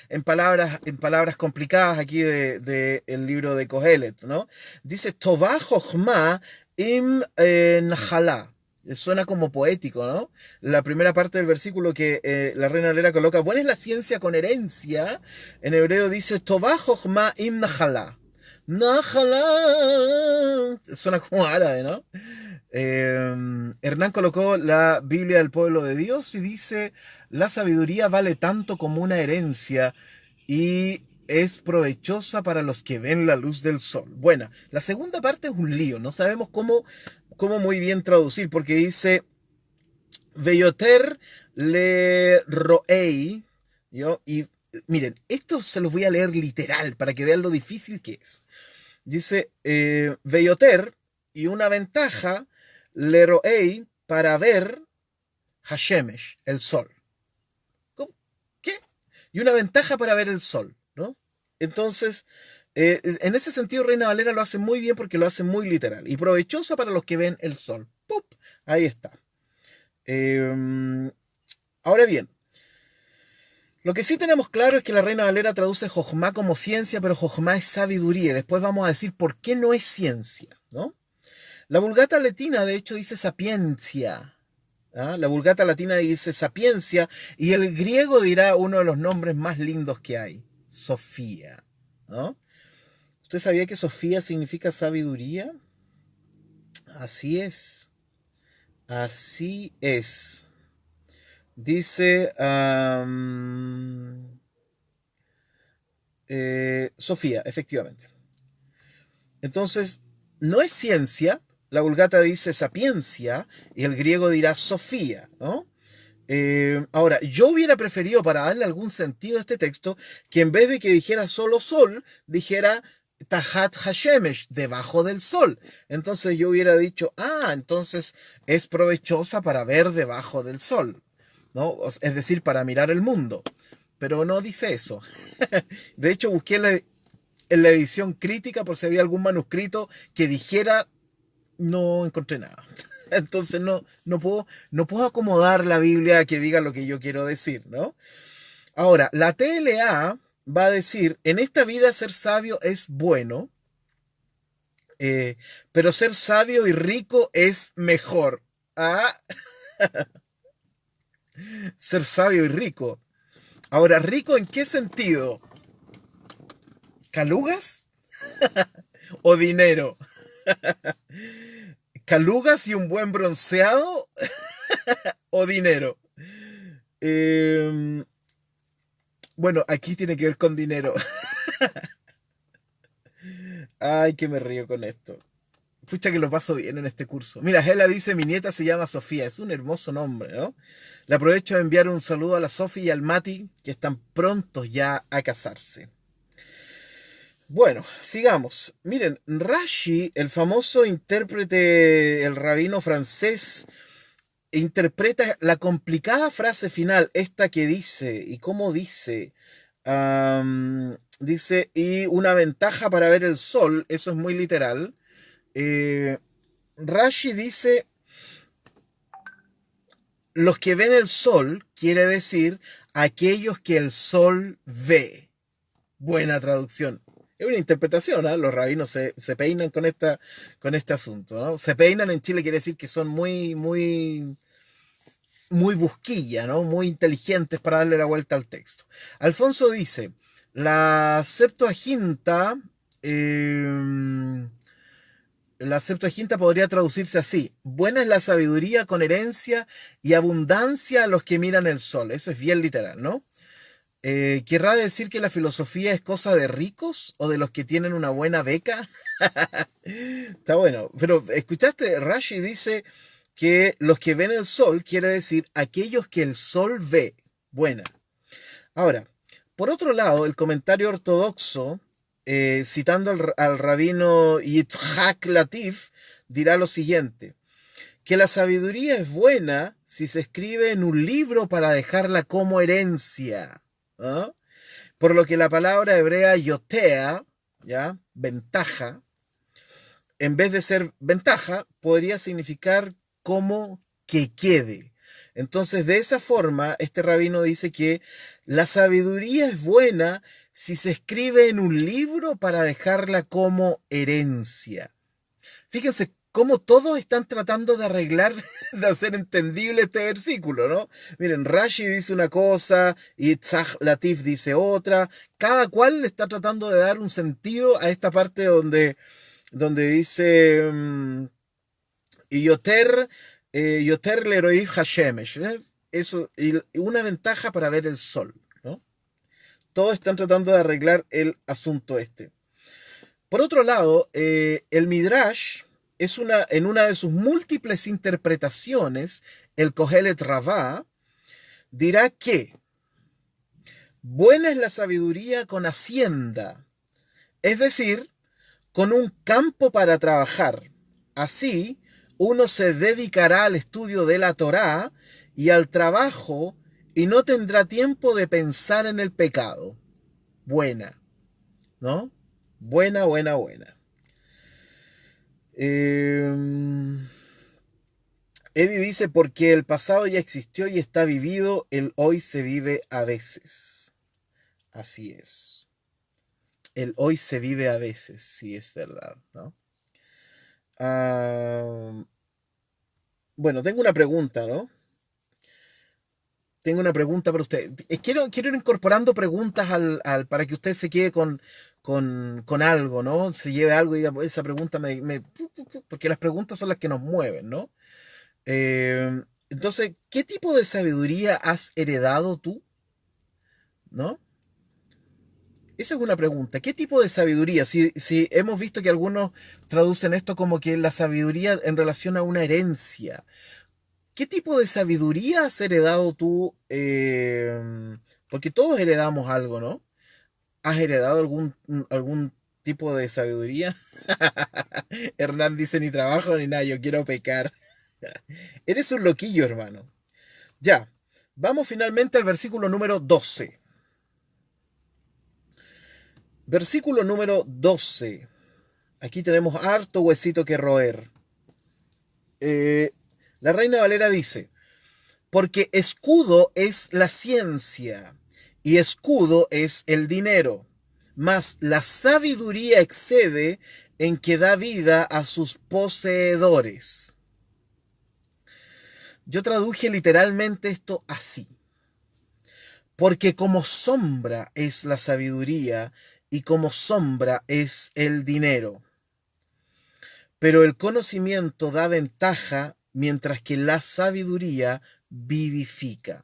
en palabras complicadas aquí del libro de Kohelet, ¿no? Dice Tová jochma im nahalá. Suena como poético, ¿no? La primera parte del versículo que la Reina Valera coloca, buena es la ciencia con herencia. En hebreo dice Tová jochma im nahalá. Nahalá. Suena como árabe, ¿no? Hernán colocó la Biblia del pueblo de Dios y dice, la sabiduría vale tanto como una herencia y es provechosa para los que ven la luz del sol. Bueno, la segunda parte es un lío, no sabemos cómo muy bien traducir, porque dice, Veyoter le roei, ¿yo? Y miren, esto se los voy a leer literal para que vean lo difícil que es. Dice, Veyoter, y una ventaja, Leroei, para ver Hashemesh, el sol. ¿Cómo? ¿Qué? Y una ventaja para ver el sol, ¿no? Entonces, en ese sentido, Reina Valera lo hace muy bien porque lo hace muy literal. Y provechosa para los que ven el sol. ¡Pup! Ahí está. Ahora bien, lo que sí tenemos claro es que la Reina Valera traduce Jochma como ciencia, pero Jochma es sabiduría. Después vamos a decir por qué no es ciencia, ¿no? La Vulgata Latina, de hecho, dice sapiencia. ¿Ah? La Vulgata Latina dice sapiencia y el griego dirá uno de los nombres más lindos que hay, Sofía, ¿no? ¿Usted sabía que Sofía significa sabiduría? Así es, así es. Dice Sofía, efectivamente. Entonces, no es ciencia, la Vulgata dice sapiencia y el griego dirá Sofía, ¿no? Ahora, yo hubiera preferido, para darle algún sentido a este texto, que en vez de que dijera solo sol, dijera Tahat Hashemesh, debajo del sol. Entonces yo hubiera dicho, entonces es provechosa para ver debajo del sol, ¿no? Es decir, para mirar el mundo. Pero no dice eso. De hecho, busqué en la edición crítica por si había algún manuscrito que dijera, no encontré nada. Entonces no puedo acomodar la Biblia a que diga lo que yo quiero decir, ¿no? Ahora, la TLA va a decir, en esta vida ser sabio es bueno, Eh, pero ser sabio y rico es mejor. Ah, ser sabio y rico. Ahora, ¿rico en qué sentido? ¿Calugas o dinero? ¿Calugas y un buen bronceado o dinero? Eh, bueno, aquí tiene que ver con dinero. Ay, que me río con esto. Pucha que lo paso bien en este curso. Mira, Hela dice, mi nieta se llama Sofía. Es un hermoso nombre, ¿no? Le aprovecho de enviar un saludo a la Sofía y al Mati, que están prontos ya a casarse. Bueno, sigamos. Miren, Rashi, el famoso intérprete, el rabino francés, interpreta la complicada frase final, esta que dice, ¿y cómo dice? Dice, y una ventaja para ver el sol, eso es muy literal. Eh, Rashi dice, los que ven el sol, quiere decir aquellos que el sol ve. Buena traducción. Es una interpretación, ¿eh? Los rabinos se peinan con este asunto, ¿no? Se peinan en Chile quiere decir que son muy busquilla, ¿no? Muy inteligentes para darle la vuelta al texto. Alfonso dice, la Septuaginta, eh, la Septuaginta podría traducirse así: buena es la sabiduría con herencia y abundancia a los que miran el sol. Eso es bien literal, ¿no? ¿Querrá decir que la filosofía es cosa de ricos o de los que tienen una buena beca? Está bueno, pero escuchaste, Rashi dice que los que ven el sol quiere decir aquellos que el sol ve. Buena. Ahora, por otro lado, el comentario ortodoxo, citando al rabino Yitzhak Latif, dirá lo siguiente: que la sabiduría es buena si se escribe en un libro para dejarla como herencia. ¿Ah? Por lo que la palabra hebrea yotea, ¿ya? Ventaja, en vez de ser ventaja, podría significar como que quede. Entonces, de esa forma, este rabino dice que la sabiduría es buena si se escribe en un libro para dejarla como herencia. Fíjense cómo todos están tratando de arreglar, de hacer entendible este versículo, ¿no? Miren, Rashi dice una cosa, Yitzhak Latif dice otra, cada cual le está tratando de dar un sentido a esta parte donde dice, y Yoter, Yoter Leroy Hashemesh, ¿eh? Eso, y una ventaja para ver el sol, ¿no? Todos están tratando de arreglar el asunto este. Por otro lado, el Midrash en una de sus múltiples interpretaciones, el Kohelet Ravá dirá que buena es la sabiduría con hacienda, es decir, con un campo para trabajar. Así, uno se dedicará al estudio de la Torá y al trabajo y no tendrá tiempo de pensar en el pecado. Buena, ¿no? Buena, buena, buena. Eddie dice, porque el pasado ya existió y está vivido, el hoy se vive a veces. Así es. El hoy se vive a veces, sí es verdad, ¿no? Ah, bueno, tengo una pregunta, ¿no? Tengo una pregunta para usted. Quiero ir incorporando preguntas para que usted se quede con algo, ¿no? Se lleve algo y diga, "Pues, esa pregunta porque las preguntas son las que nos mueven, ¿no? Entonces, ¿qué tipo de sabiduría has heredado tú? ¿No? Esa es una pregunta. ¿Qué tipo de sabiduría? Si hemos visto que algunos traducen esto como que la sabiduría en relación a una herencia. ¿Qué tipo de sabiduría has heredado tú? Porque todos heredamos algo, ¿no? ¿Has heredado algún tipo de sabiduría? Hernán dice, ni trabajo ni nada, yo quiero pecar. Eres un loquillo, hermano. Ya, vamos finalmente al versículo número 12. Versículo número 12. Aquí tenemos harto huesito que roer. Eh, la Reina Valera dice, porque escudo es la ciencia y escudo es el dinero, mas la sabiduría excede en que da vida a sus poseedores. Yo traduje literalmente esto así. Porque como sombra es la sabiduría y como sombra es el dinero. Pero el conocimiento da ventaja mientras que la sabiduría vivifica.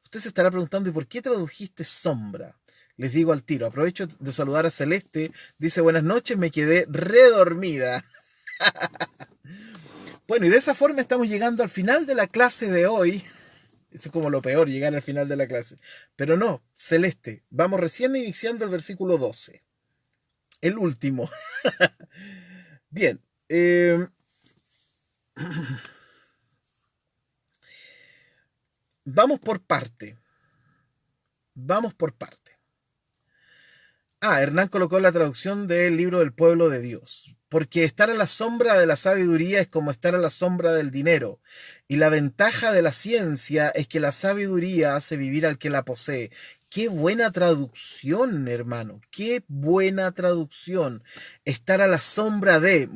Usted se estará preguntando, ¿y por qué tradujiste sombra? Les digo al tiro, aprovecho de saludar a Celeste, dice buenas noches, me quedé redormida. Bueno, y de esa forma estamos llegando al final de la clase de hoy. Eso es como lo peor, llegar al final de la clase. Pero no, Celeste, vamos recién iniciando el versículo 12. El último. Bien. Vamos por parte. Vamos por parte. Hernán colocó la traducción del libro del pueblo de Dios. Porque estar a la sombra de la sabiduría es como estar a la sombra del dinero. Y la ventaja de la ciencia es que la sabiduría hace vivir al que la posee. Qué buena traducción, hermano. Qué buena traducción. Estar a la sombra de.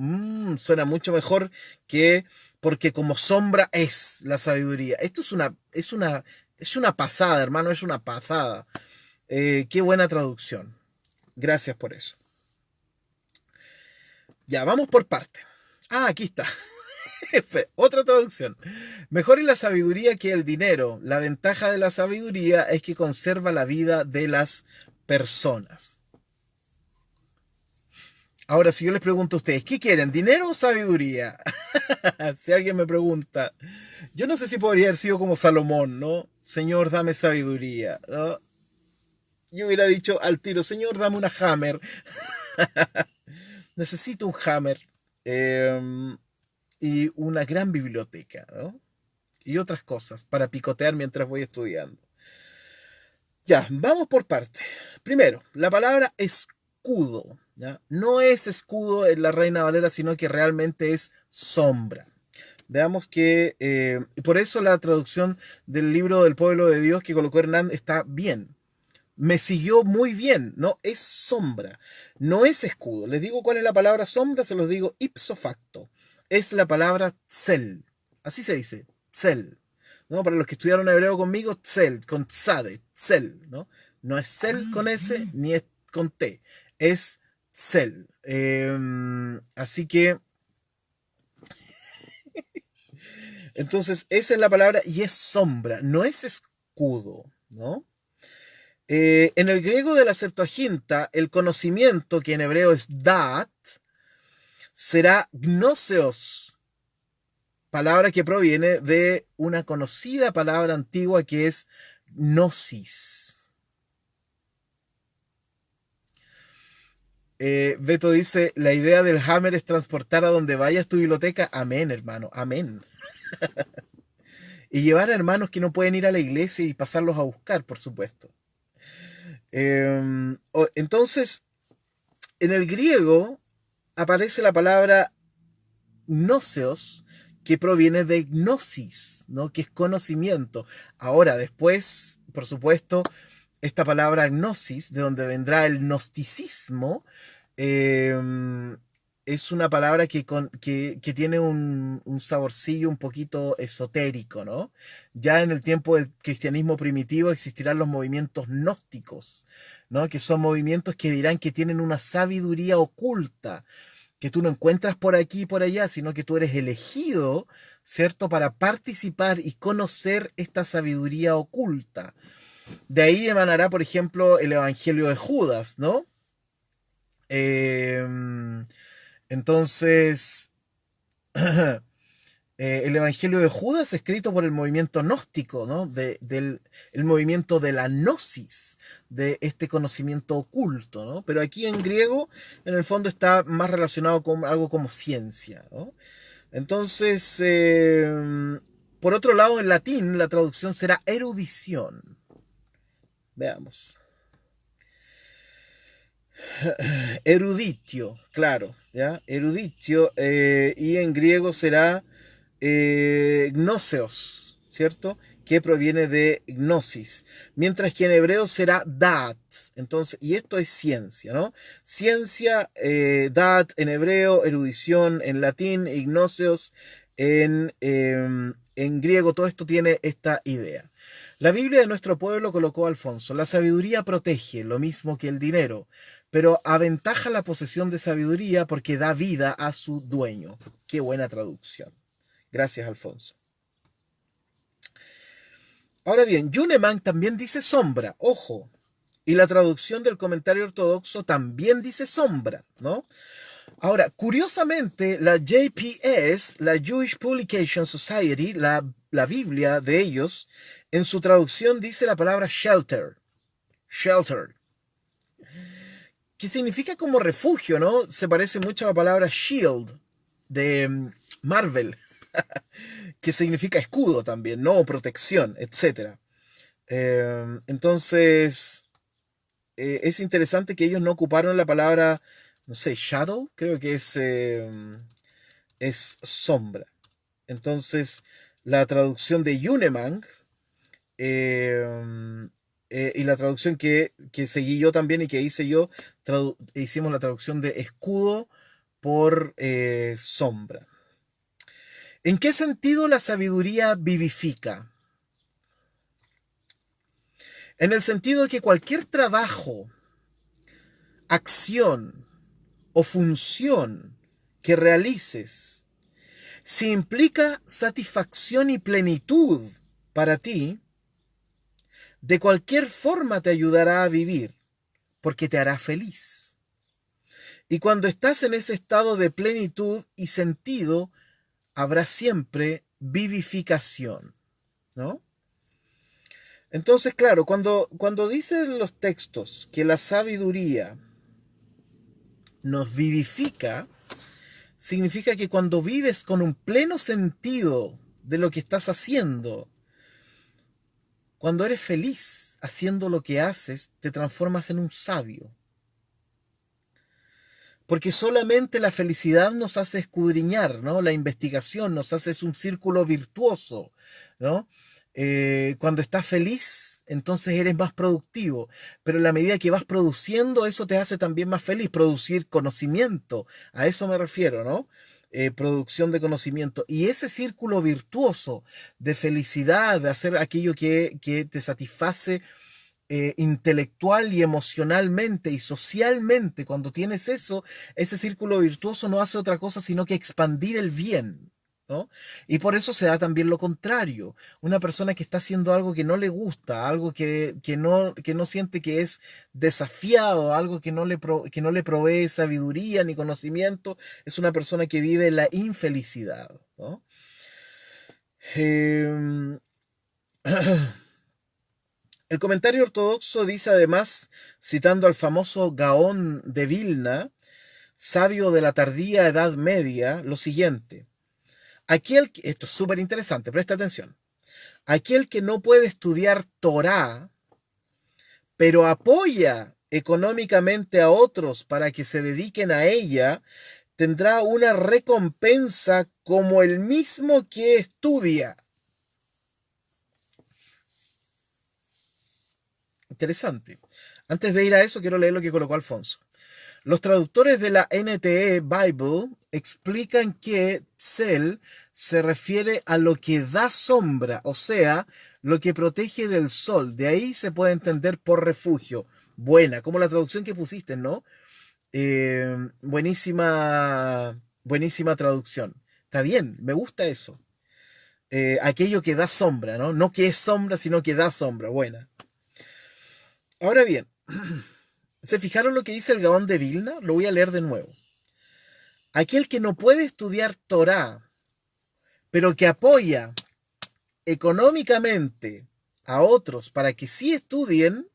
Suena mucho mejor que porque como sombra es la sabiduría. Esto es una pasada, hermano. Es una pasada. Qué buena traducción. Gracias por eso. Ya, vamos por parte. Aquí está. Otra traducción. Mejor es la sabiduría que el dinero. La ventaja de la sabiduría es que conserva la vida de las personas. Ahora, si yo les pregunto a ustedes, ¿qué quieren? ¿Dinero o sabiduría? Si alguien me pregunta, yo no sé si podría haber sido como Salomón, ¿no? Señor, dame sabiduría, ¿no? Yo hubiera dicho al tiro, Señor, dame una hammer. Necesito un hammer. Y una gran biblioteca, ¿no? Y otras cosas para picotear mientras voy estudiando. Ya, vamos por parte. Primero, la palabra escudo. ¿Ya? No es escudo en la Reina Valera, sino que realmente es sombra. Veamos que por eso la traducción del libro del pueblo de Dios que colocó Hernán está bien. Me siguió muy bien, ¿no? Es sombra, no es escudo. Les digo cuál es la palabra sombra, se los digo ipso facto. Es la palabra tzel. Así se dice, tzel. ¿No? Para los que estudiaron hebreo conmigo, tzel, con tzade, tzel, ¿no? No es tzel con S ni es con T, es tzel. Así que, entonces, esa es la palabra y es sombra, no es escudo, ¿no? En el griego de la Septuaginta, el conocimiento, que en hebreo es dat, será gnoseos, palabra que proviene de una conocida palabra antigua que es gnosis. Beto dice, la idea del hammer es transportar a donde vayas tu biblioteca. Amén, hermano, amén. Y llevar a hermanos que no pueden ir a la iglesia y pasarlos a buscar, por supuesto. Entonces, en el griego aparece la palabra gnoseos, que proviene de gnosis, ¿no? Que es conocimiento. Ahora, después, por supuesto, esta palabra gnosis, de donde vendrá el gnosticismo, es una palabra que tiene un saborcillo un poquito esotérico, ¿no? Ya en el tiempo del cristianismo primitivo existirán los movimientos gnósticos, ¿no? Que son movimientos que dirán que tienen una sabiduría oculta, que tú no encuentras por aquí y por allá, sino que tú eres elegido, ¿cierto?, para participar y conocer esta sabiduría oculta. De ahí emanará, por ejemplo, el Evangelio de Judas, ¿no? Entonces, el Evangelio de Judas, escrito por el movimiento gnóstico, ¿no? El movimiento de la gnosis, de este conocimiento oculto, ¿no? Pero aquí en griego, en el fondo, está más relacionado con algo como ciencia, ¿no? Entonces, por otro lado, en latín la traducción será erudición. Veamos. Eruditio, claro, ¿ya? Eruditio, y en griego será gnoseos, ¿cierto? que proviene de gnosis, mientras que en hebreo será da'at. Entonces, y esto es ciencia, ¿no? Ciencia, da'at en hebreo, erudición en latín, gnoseos en griego, todo esto tiene esta idea. La Biblia de nuestro pueblo colocó a Alfonso: la sabiduría protege, lo mismo que el dinero, pero aventaja la posesión de sabiduría porque da vida a su dueño. Qué buena traducción. Gracias, Alfonso. Ahora bien, Yuneman también dice sombra, ojo. Y la traducción del comentario ortodoxo también dice sombra, ¿no? Ahora, curiosamente, la JPS, la Jewish Publication Society, la Biblia de ellos, en su traducción dice la palabra shelter. Shelter. Que significa como refugio, ¿no? Se parece mucho a la palabra shield de Marvel, que significa escudo también, ¿no? O protección, etc. Entonces, es interesante que ellos no ocuparon la palabra, no sé, shadow, creo que es sombra. Entonces, la traducción de Yunemang y la traducción que seguí yo también y que hice yo, hicimos la traducción de escudo por sombra. ¿En qué sentido la sabiduría vivifica? En el sentido de que cualquier trabajo, acción o función que realices, si implica satisfacción y plenitud para ti, de cualquier forma te ayudará a vivir, porque te hará feliz. Y cuando estás en ese estado de plenitud y sentido, habrá siempre vivificación, ¿no? Entonces, claro, cuando dicen los textos que la sabiduría nos vivifica, significa que cuando vives con un pleno sentido de lo que estás haciendo, cuando eres feliz haciendo lo que haces, te transformas en un sabio. Porque solamente la felicidad nos hace escudriñar, ¿no? La investigación nos hace un círculo virtuoso, ¿no? Cuando estás feliz, entonces eres más productivo, pero en la medida que vas produciendo, eso te hace también más feliz, producir conocimiento, a eso me refiero, ¿no? Producción de conocimiento. Y ese círculo virtuoso de felicidad, de hacer aquello que te satisface intelectual y emocionalmente y socialmente, cuando tienes eso, ese círculo virtuoso no hace otra cosa sino que expandir el bien, ¿no? Y por eso se da también lo contrario. Una persona que está haciendo algo que no le gusta, algo que no siente que es desafiado, algo que no le provee sabiduría ni conocimiento, es una persona que vive la infelicidad, ¿no? Eh, El comentario ortodoxo dice además, citando al famoso Gaón de Vilna, sabio de la tardía Edad Media, lo siguiente. Esto es súper interesante, presta atención. Aquel que no puede estudiar Torá, pero apoya económicamente a otros para que se dediquen a ella, tendrá una recompensa como el mismo que estudia. Interesante. Antes de ir a eso, quiero leer lo que colocó Alfonso. Los traductores de la NTE Bible explican que Tzel se refiere a lo que da sombra, o sea, lo que protege del sol. De ahí se puede entender por refugio. Buena, como la traducción que pusiste, ¿no? Buenísima, buenísima traducción. Está bien, me gusta eso. Aquello que da sombra, ¿no? No que es sombra, sino que da sombra. Buena. Ahora bien, ¿se fijaron lo que dice el Gaón de Vilna? Lo voy a leer de nuevo. Aquel que no puede estudiar Torá, pero que apoya económicamente a otros para que sí estudien,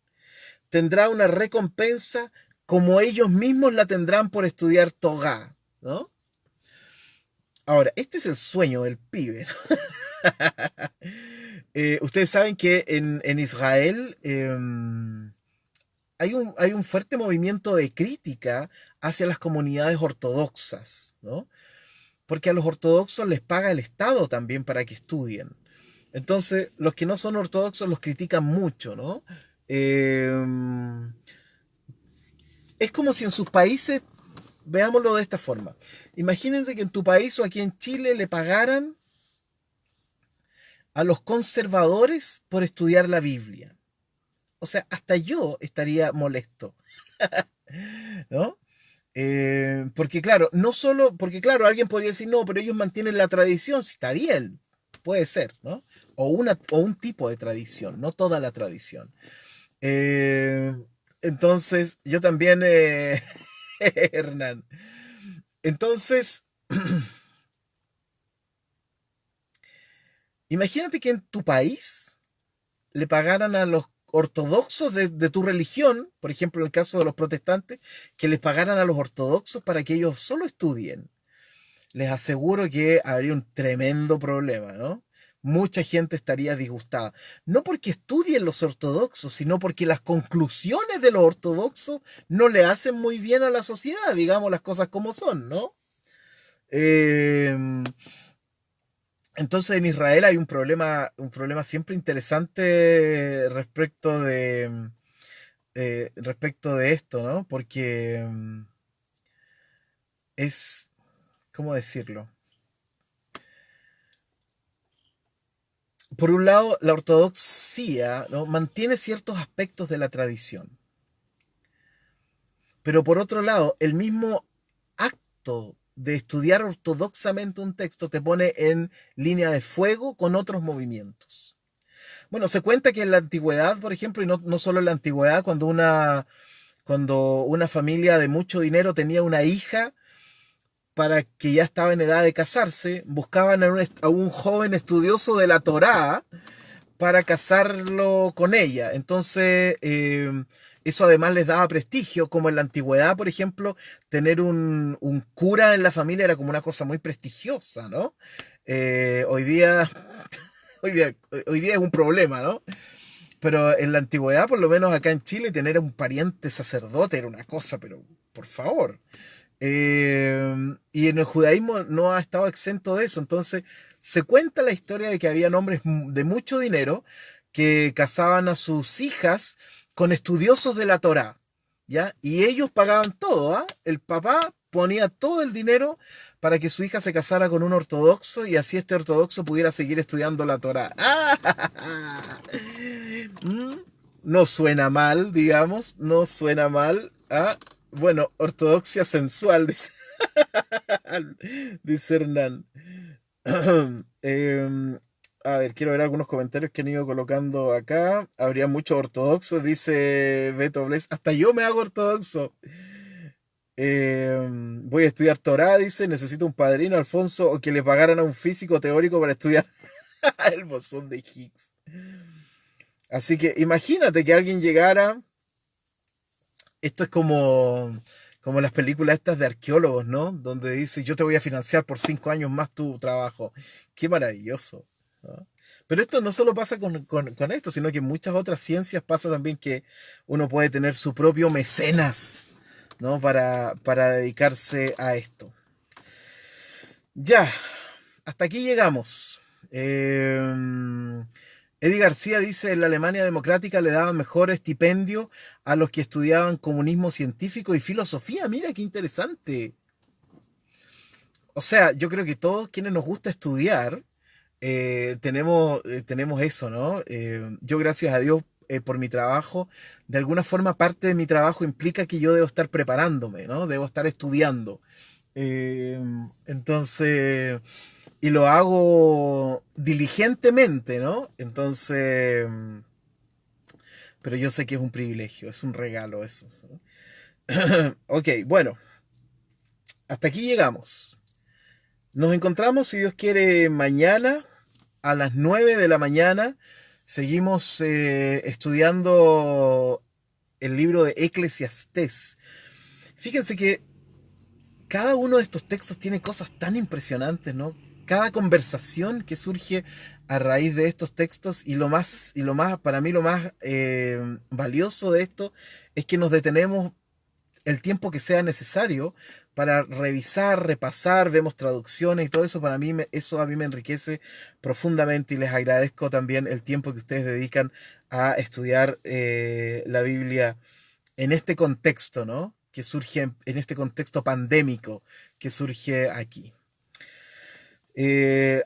tendrá una recompensa como ellos mismos la tendrán por estudiar Torá, ¿no? Ahora, este es el sueño del pibe. Ustedes saben que en Israel hay un fuerte movimiento de crítica hacia las comunidades ortodoxas, ¿no? Porque a los ortodoxos les paga el Estado también para que estudien. Entonces, los que no son ortodoxos los critican mucho, ¿no? Eh, es como si en sus países, veámoslo de esta forma, imagínense que en tu país o aquí en Chile le pagaran a los conservadores por estudiar la Biblia. O sea, hasta yo estaría molesto, ¿no? Porque claro, no solo, porque claro, alguien podría decir, no, pero ellos mantienen la tradición, si está bien, puede ser, ¿no? O un tipo de tradición, no toda la tradición. Eh, entonces, yo también, Hernán, entonces, imagínate que en tu país le pagaran a los ortodoxos de tu religión, por ejemplo, en el caso de los protestantes, que les pagaran a los ortodoxos para que ellos solo estudien. Les aseguro que habría un tremendo problema, ¿no? Mucha gente estaría disgustada. No porque estudien los ortodoxos, sino porque las conclusiones de los ortodoxos no le hacen muy bien a la sociedad, digamos las cosas como son, ¿no? Eh, entonces en Israel hay un problema siempre interesante respecto de esto, ¿no? Porque es, ¿cómo decirlo? Por un lado, la ortodoxia, ¿no?, mantiene ciertos aspectos de la tradición, pero por otro lado, el mismo acto de estudiar ortodoxamente un texto te pone en línea de fuego con otros movimientos. Bueno, se cuenta que en la antigüedad, por ejemplo, y no solo en la antigüedad, cuando una familia de mucho dinero tenía una hija para que ya estaba en edad de casarse, buscaban a un joven estudioso de la Torá para casarlo con ella. Entonces, eso además les daba prestigio, como en la antigüedad, por ejemplo, tener un cura en la familia era como una cosa muy prestigiosa, ¿no? Hoy día, hoy día es un problema, ¿no? Pero en la antigüedad, por lo menos acá en Chile, tener un pariente sacerdote era una cosa, pero por favor. Y en el judaísmo no ha estado exento de eso. Entonces, se cuenta la historia de que había hombres de mucho dinero que casaban a sus hijas con estudiosos de la Torá, ¿ya? Y ellos pagaban todo, ¿ah? El papá ponía todo el dinero para que su hija se casara con un ortodoxo y así este ortodoxo pudiera seguir estudiando la Torá. Mm, no suena mal, digamos, no suena mal. ¿Ah? Bueno, ortodoxia sensual, dice, dice Hernán. Em, a ver, quiero ver algunos comentarios que han ido colocando acá. Habría muchos ortodoxos, dice Beto Bles. Hasta yo me hago ortodoxo. Voy a estudiar Torah, dice. Necesito un padrino, Alfonso, o que le pagaran a un físico teórico para estudiar el bosón de Higgs. Así que imagínate que alguien llegara. Esto es como las películas estas de arqueólogos, ¿no? Donde dice, yo te voy a financiar por 5 años más tu trabajo. Qué maravilloso, ¿no? Pero esto no solo pasa con esto, sino que en muchas otras ciencias pasa también que uno puede tener su propio mecenas, ¿no? Para dedicarse a esto. Ya, hasta aquí llegamos. Eddie García dice, en la Alemania democrática le daban mejor estipendio a los que estudiaban comunismo científico y filosofía. Mira qué interesante. O sea, yo creo que todos quienes nos gusta estudiar tenemos eso, ¿no? Yo, gracias a Dios, por mi trabajo, de alguna forma parte de mi trabajo implica que yo debo estar preparándome, ¿no? Debo estar estudiando. Eh, entonces, y lo hago diligentemente, ¿no? Entonces, pero yo sé que es un privilegio, es un regalo eso, ¿no? Ok, bueno, hasta aquí llegamos. Nos encontramos, si Dios quiere, mañana a las 9 de la mañana. Seguimos estudiando el libro de Eclesiastés. Fíjense que cada uno de estos textos tiene cosas tan impresionantes, ¿no? Cada conversación que surge a raíz de estos textos para mí lo más valioso de esto es que nos detenemos el tiempo que sea necesario para revisar, repasar, vemos traducciones y todo eso. Para mí, eso a mí me enriquece profundamente y les agradezco también el tiempo que ustedes dedican a estudiar la Biblia en este contexto, ¿no? Que surge en este contexto pandémico que surge aquí.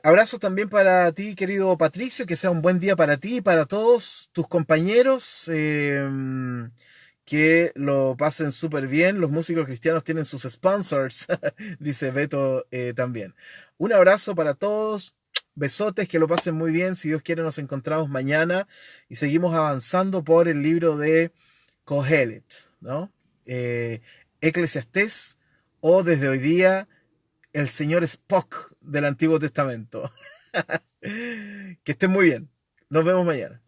Abrazo también para ti, querido Patricio, que sea un buen día para ti y para todos tus compañeros, que lo pasen súper bien. Los músicos cristianos tienen sus sponsors, dice Beto también. Un abrazo para todos, besotes, que lo pasen muy bien. Si Dios quiere, nos encontramos mañana y seguimos avanzando por el libro de Kohelet, ¿no? Eh, Eclesiastés, o desde hoy día el señor Spock del Antiguo Testamento. Que estén muy bien. Nos vemos mañana.